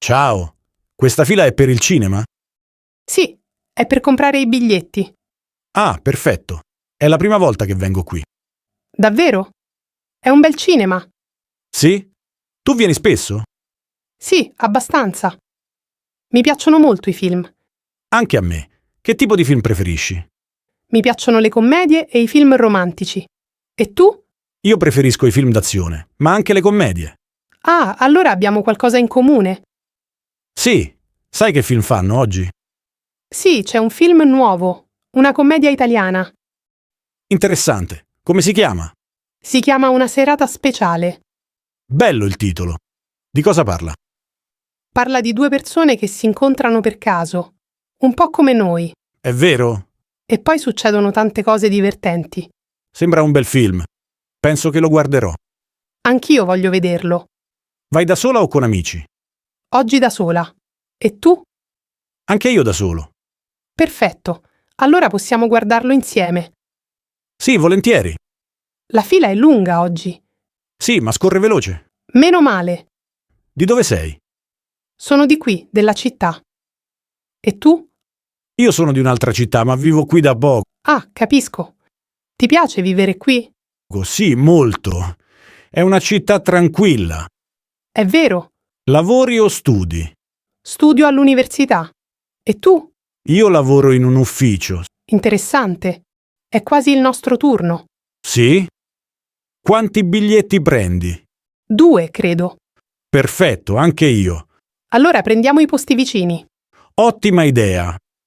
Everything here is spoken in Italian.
Ciao, questa fila è per il cinema? Sì, è per comprare i biglietti. Ah, perfetto. È la prima volta che vengo qui. Davvero? È un bel cinema. Sì? Tu vieni spesso? Sì, abbastanza. Mi piacciono molto i film. Anche a me. Che tipo di film preferisci? Mi piacciono le commedie e i film romantici. E tu? Io preferisco i film d'azione, ma anche le commedie. Ah, allora abbiamo qualcosa in comune. Sì, sai che film fanno oggi? Sì, c'è un film nuovo, una commedia italiana. Interessante. Come si chiama? Si chiama Una serata speciale. Bello il titolo. Di cosa parla? Parla di due persone che si incontrano per caso, un po' come noi, È vero? e poi succedono tante cose divertenti. Sembra un bel film. Penso che lo guarderò. Anch'io voglio vederlo. Vai da sola o con amici? Oggi da sola. E tu? Anche io da solo. Perfetto. Allora possiamo guardarlo insieme. Sì, volentieri. La fila è lunga oggi. Sì, ma scorre veloce. Meno male. Di dove sei? Sono di qui, della città. E tu? Io sono di un'altra città, ma vivo qui da poco. Ah, capisco. Ti piace vivere qui? Sì, molto. È una città tranquilla. È vero. Lavori o studi? Studio all'università. E tu? Io lavoro in un ufficio. Interessante. È quasi il nostro turno. Sì? Quanti biglietti prendi? 2, credo. Perfetto, anche io. Allora prendiamo i posti vicini. Ottima idea.